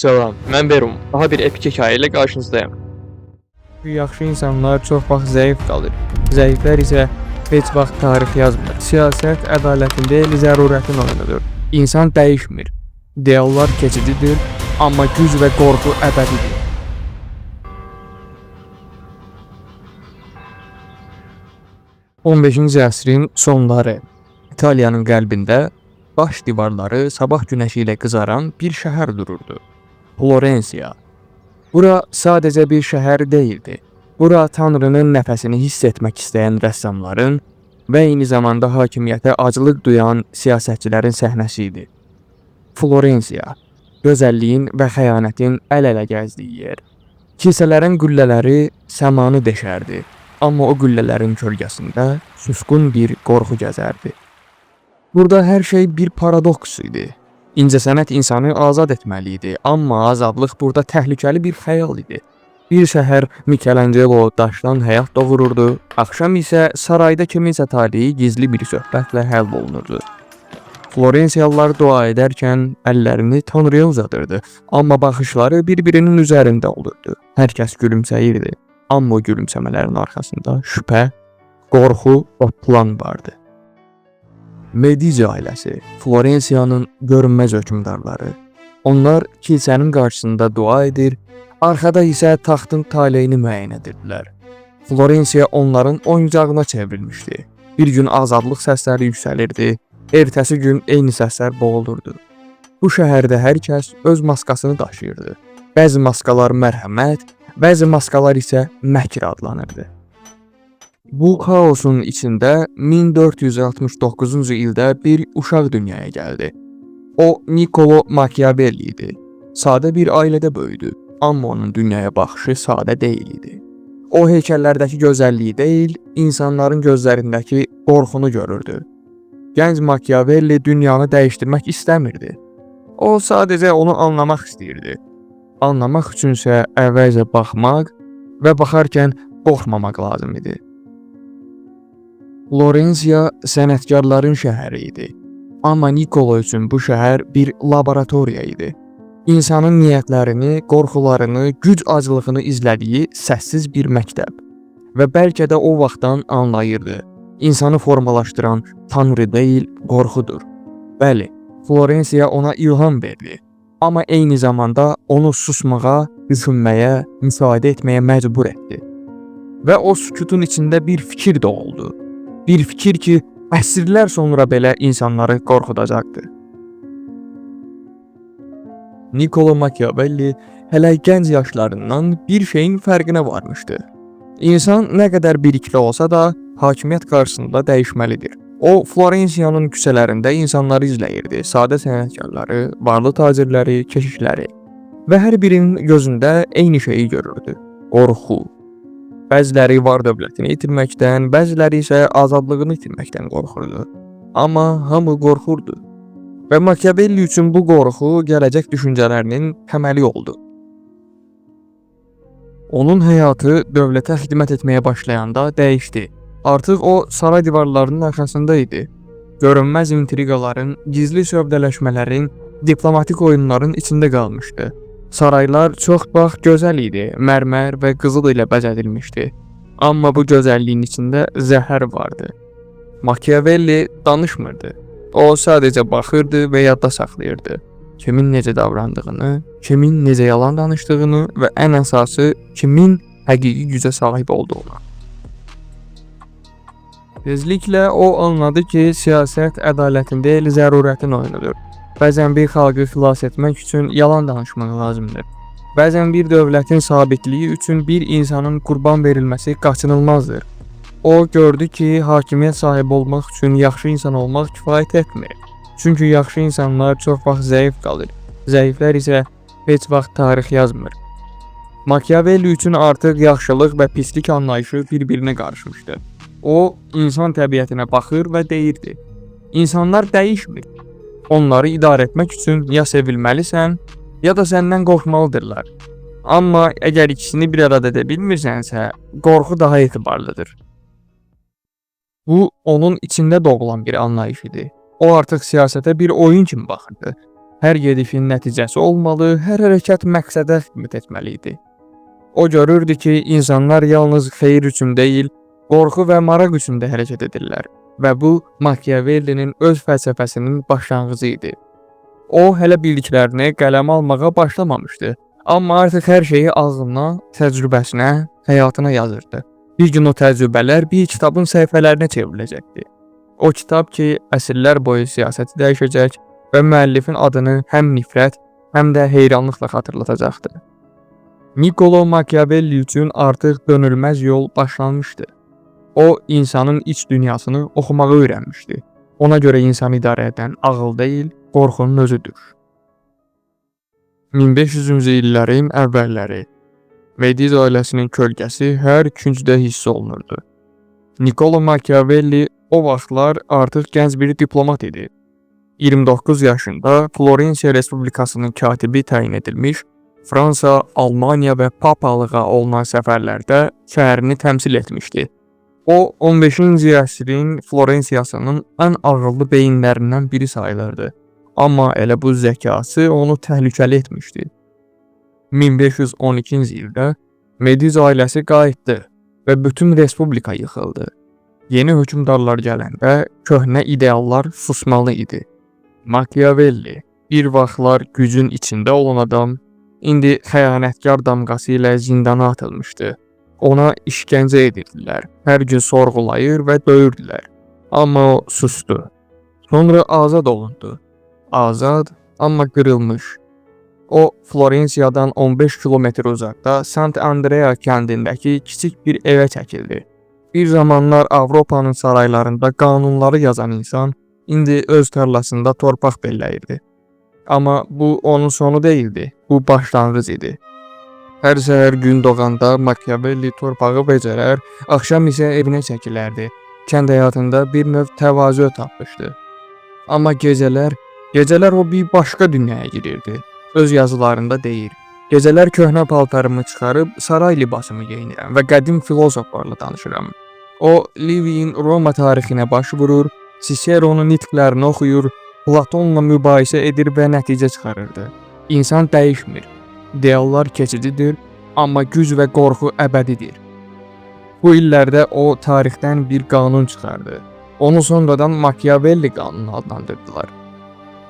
Salam, mən Berum. Daha bir epik hekayə ilə qarşınızdayım. Yaxşı insanlar çox vaxt zəif qalır. Zəiflər isə heç vaxt tarix yazmır. Siyasət ədalətin deyil, zərurətin oyunudur. İnsan dəyişmir. İdeallar keçicidir, amma güc və qorxu əbədidir. On 15-ci əsrin sonları İtaliyanın qəlbində baş divarları sabah günəşi ilə qızaran bir şəhər dururdu. Florensiya. Bura sadəcə bir şəhər deyildi. Bura Tanrının nəfəsini hiss etmək istəyən rəssamların və eyni zamanda hakimiyyətə aclıq duyan siyasətçilərin səhnəsi idi. Florensiya, gözəlliyin və xəyanətin əl-ələ gəzdiyi yer. Kilsələrin qüllələri səmanı deşərdi, amma o qüllələrin kölgəsində susqun bir qorxu gəzərdi. Burada hər şey bir paradoks idi. İncəsənət insanı azad etməli idi, amma azadlıq burada təhlükəli bir xəyal idi. Bir səhər Michelangelo daşdan həyat doğururdu, axşam isə sarayda kiminsə taleyi gizli bir söhbətlə həll olunurdu. Florensiyalılar dua edərkən əllərini Tanrıya uzadırdı, amma baxışları bir-birinin üzərində olurdu. Hər kəs gülümsəyirdi, amma o gülümsəmələrin arxasında şübhə, qorxu və plan vardı. Medici ailəsi, Florensiyanın görünməz hökmdarları. Onlar kilsənin qarşısında dua edir, arxada isə taxtın taleyini müəyyən edirdilər. Florensiya onların oyuncağına çevrilmişdi. Bir gün azadlıq səsləri yüksəlirdi, ertəsi gün eyni səslər boğulurdu. Bu şəhərdə hər kəs öz maskasını daşıyırdı. Bəzi maskalar mərhəmət, bəzi maskalar isə məkr adlanırdı. Bu xaosun içində 1469-cu ildə bir uşaq dünyaya gəldi. O, Niccolo Machiavelli idi. Sadə bir ailədə böyüdü, amma onun dünyaya baxışı sadə deyil idi. O, heykəllərdəki gözəlliyi deyil, insanların gözlərindəki qorxunu görürdü. Gənc Machiavelli dünyanı dəyişdirmək istəmirdi. O, sadəcə onu anlamaq istəyirdi. Anlamaq üçünsə əvvəlcə baxmaq və baxarkən qorxmamaq lazım idi. Florensiya sənətkarların şəhəri idi. Amma Niccolo üçün bu şəhər bir laboratoriya idi. İnsanın niyyətlərini, qorxularını, güc aclığını izlədiyi səssiz bir məktəb. Və bəlkə də o vaxtdan anlayırdı. İnsanı formalaşdıran Tanrı deyil, qorxudur. Bəli, Florensiya ona ilham verdi. Amma eyni zamanda onu susmağa, düşünməyə, müsahidə etməyə məcbur etdi. Və o sükutun içində bir fikir doğuldu. Bir fikir ki, əsrlər sonra belə insanları qorxudacaqdı. Niccolo Machiavelli hələ gənc yaşlarından bir şeyin fərqinə varmışdı. İnsan nə qədər bilikli olsa da, hakimiyyət qarşısında dəyişməlidir. O, Florensiyanın küçələrində insanları izləyirdi, sadə sənətkarları, varlı tacirləri, keşişləri və hər birinin gözündə eyni şeyi görürdü: qorxu. Bəziləri var dövlətini itirməkdən, bəziləri isə azadlığını itirməkdən qorxurdu. Amma hamı qorxurdu. Və Machiavelli üçün bu qorxu gələcək düşüncələrinin təməli oldu. Onun həyatı dövlətə xidmət etməyə başlayanda dəyişdi. Artıq o saray divarlarının arxasında idi. Görünməz intriqaların, gizli sövdələşmələrin, diplomatik oyunların içində qalmışdı. Saraylar çox vaxt gözəl idi, mərmər və qızıl ilə bəzədilmişdi. Amma bu gözəlliyin içində zəhər vardı. Machiavelli danışmırdı. O sadəcə baxırdı və yadda saxlayırdı. Kimin necə davrandığını, kimin necə yalan danışdığını və ən əsası kimin həqiqi gücə sahib olduğunu. Tezliklə o anladı ki, siyasət ədalətin deyil, zərurətin oyunudur. Bəzən bir xalqı xilas etmək üçün yalan danışmaq lazımdır. Bəzən bir dövlətin sabitliyi üçün bir insanın qurban verilməsi qaçınılmazdır. O gördü ki, hakimiyyət sahibi olmaq üçün yaxşı insan olmaq kifayət etmir. Çünki yaxşı insanlar çox vaxt zəif qalır. Zəiflər isə heç vaxt tarix yazmır. Machiavelli üçün artıq yaxşılıq və pislik anlayışı bir-birinə qarışmışdı. O, insan təbiətinə baxır və deyirdi: İnsanlar dəyişmir. Onları idarə etmək üçün ya sevilməlisən, ya da səndən qorxmalıdırlar. Amma əgər ikisini bir arada edə bilmirsənsə, qorxu daha etibarlıdır. Bu, onun içində doğulan bir anlayış idi. O artıq siyasətə bir oyun kimi baxırdı. Hər gedişin nəticəsi olmalı, hər hərəkət məqsədə xidmət etməli idi. O görürdü ki, insanlar yalnız xeyir üçün deyil, qorxu və maraq üçün də hərəkət edirlər və bu Machiavellinin öz fəlsəfəsinin başlanğıcı idi. O hələ bildiklərini qələmə almağa başlamamışdı, amma artıq hər şeyi ağlına, təcrübəsinə, həyatına yazırdı. Bir gün o təcrübələr bir kitabın səhifələrinə çevriləcəkdi. O kitab ki, əsrlər boyu siyasəti dəyişəcək və müəllifin adını həm nifrət, həm də heyranlıqla xatırladacaqdı. Niccolo Machiavelli üçün artıq dönülməz yol başlanmışdı. O, insanın iç dünyasını oxumağı öyrənmişdi. Ona görə insanı idarə edən ağıl deyil, qorxunun özüdür. 1500-cü illərin əvvəlləri Medici ailəsinin kölgəsi hər küncdə hiss olunurdu. Niccolo Machiavelli o vaxtlar artıq gənc bir diplomat idi. 29 yaşında Florensiya Respublikasının katibi təyin edilmiş, Fransa, Almaniya və papalığa olunan səfərlərdə şəhərini təmsil etmişdi. O, 15-ci əsrin Florensiyasının ən ağıllı beyinlərindən biri sayılırdı. Amma elə bu zəkası onu təhlükəli etmişdi. 1512-ci ildə Medici ailəsi qayıtdı və bütün respublika yıxıldı. Yeni hökmdarlar gələndə köhnə ideallar susmalı idi. Machiavelli, bir vaxtlar gücün içində olan adam, indi xəyanətkar damğası ilə zindana atılmışdı. Ona işgəncə edirdilər, hər gün sorğulayır və döyürdülər. Amma o sustu. Sonra azad olundu. Azad, amma qırılmış. O, Florensiyadan 15 kilometr uzaqda Sant Andrea kəndindəki kiçik bir evə çəkildi. Bir zamanlar Avropanın saraylarında qanunları yazan insan, indi öz tarlasında torpaq belləyirdi. Amma bu onun sonu değildi, bu başlanğıc idi. Hər səhər gün doğanda Machiavelli torpağı becərər, axşam isə evinə çəkilərdi. Kənd həyatında bir növ təvazö tapmışdı. Amma gecələr o bir başqa dünyaya girirdi. Öz yazılarında deyir: "Gecələr köhnə paltarımı çıxarıb saray libasımı geyinirəm və qədim filosoflarla danışıram." O, Livi'in Roma tarixinə baş vurur, Cicero'nun nitqlərini oxuyur, Platonla mübahisə edir və nəticə çıxarırdı. İnsan dəyişmir. İdeallar keçicidir, amma güc və qorxu əbədidir. Bu illərdə o tarixdən bir qanun çıxardı. Onu sonradan Machiavelli qanunu adlandırdılar.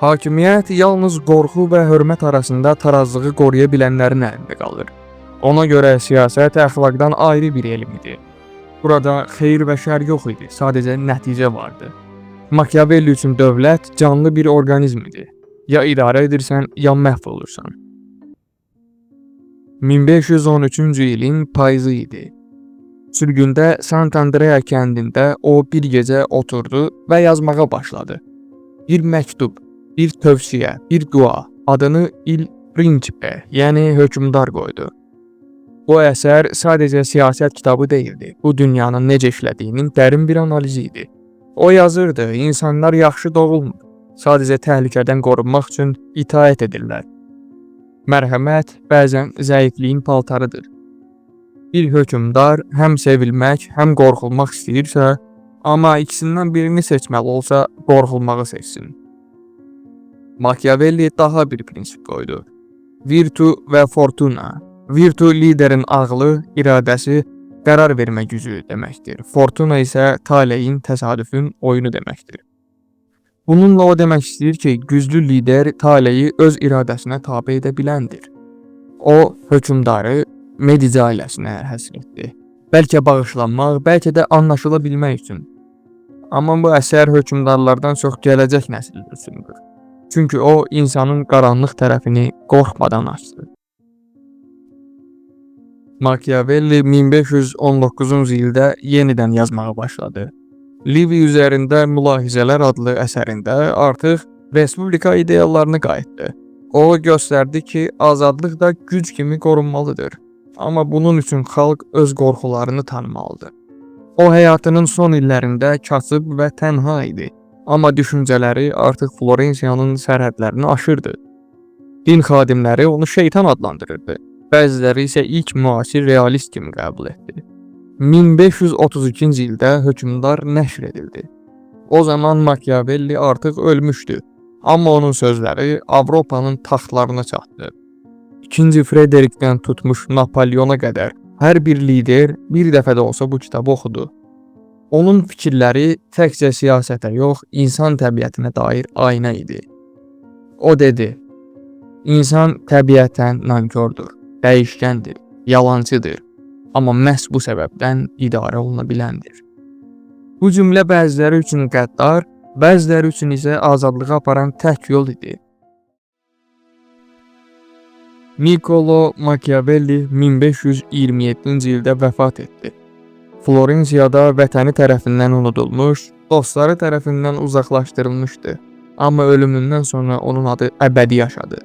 Hakimiyyət yalnız qorxu və hörmət arasında tarazlığı qoruya bilənlərin əlində qalır. Ona görə siyasət əxlaqdan ayrı bir elm idi. Burada xeyir və şər yox idi, sadəcə nəticə vardı. Machiavelli üçün dövlət canlı bir orqanizm idi. Ya idarə edirsən, ya məhv olursan. 1513-cü ilin payızı idi. Sürgündə Sant Andrea kəndində o bir gecə oturdu və yazmağa başladı. Bir məktub, bir tövsiyə, bir dua, adını Il Principe, yəni hökmdar qoydu. Bu əsər sadəcə siyasət kitabı deyildi, bu dünyanın necə işlədiyinin dərin bir analizi idi. O yazırdı, insanlar yaxşı doğulmur, sadəcə təhlükədən qorunmaq üçün itaət edirlər. Mərhəmət bəzən zəifliyin paltarıdır. Bir hökmdar həm sevilmək, həm qorxulmaq istəyirsə, amma ikisindən birini seçməli olsa, qorxulmağı seçsin. Machiavelli daha bir prinsip qoydu. Virtu və fortuna. Virtu liderin ağlı, iradəsi, qərar vermə gücü deməkdir. Fortuna isə taleyin, təsadüfün oyunu deməkdir. Bununla o demək istəyir ki, güclü lider taleyi öz iradəsinə tabe edə biləndir. O, hökmdarı Medici ailəsinə həsr etdi. Bəlkə bağışlanmaq, bəlkə də anlaşıla bilmək üçün. Amma bu əsər hökmdarlardan çox gələcək nəsil üçündür. Çünki o, insanın qaranlıq tərəfini qorxmadan açdı. Machiavelli 1519-cu ildə yenidən yazmağa başladı. Livy üzərində Mülahizələr adlı əsərində artıq respublika ideallarını qayıtdı. O göstərdi ki, azadlıq da güc kimi qorunmalıdır. Amma bunun üçün xalq öz qorxularını tanımalıdır. O həyatının son illərində kasıb və tənha idi. Amma düşüncələri artıq Florensiyanın sərhədlərini aşırdı. Din xadimləri onu şeytan adlandırırdı. Bəziləri isə ilk müasir realist kimi qəbul etdi. 1532-ci ildə hökmdar nəşr edildi. O zaman Machiavelli artıq ölmüşdü. Amma onun sözləri Avropanın taxtlarına çatdı. İkinci Frederikdən tutmuş Napoleona qədər hər bir lider bir dəfə də olsa bu kitabı oxudu. Onun fikirləri təkcə siyasətə yox, insan təbiətinə dair ayna idi. O dedi: "İnsan təbiətən nankordur, dəyişkəndir, yalancıdır, amma məhz bu səbəbdən idarə oluna biləndir." Bu cümlə bəziləri üçün qəddar, bəziləri üçün isə azadlığa aparan tək yol idi. Niccolo Machiavelli 1527-ci ildə vəfat etdi. Florensiyada vətəni tərəfindən unudulmuş, dostları tərəfindən uzaqlaşdırılmışdı. Amma ölümündən sonra onun adı əbədi yaşadı.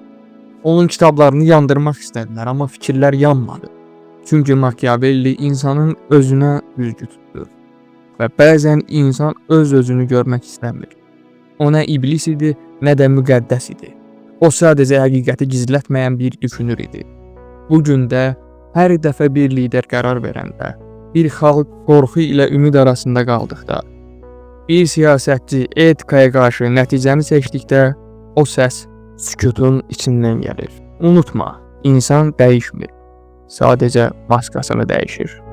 Onun kitablarını yandırmaq istədilər, amma fikirlər yanmadı. Çünki Machiavelli insanın özünə güzgü tutdu. Və bəzən insan öz-özünü görmək istəmir. O nə iblis idi, nə də müqəddəs idi. O sadəcə həqiqəti gizlətməyən bir düşünür idi. Bu gün də hər dəfə bir lider qərar verəndə, bir xalq qorxu ilə ümid arasında qaldıqda, bir siyasətçi etikaya qarşı nəticəni seçdikdə, o səs sükutun içindən gəlir. Unutma, insan dəyişmir, sadəcə maskasını dəyişir.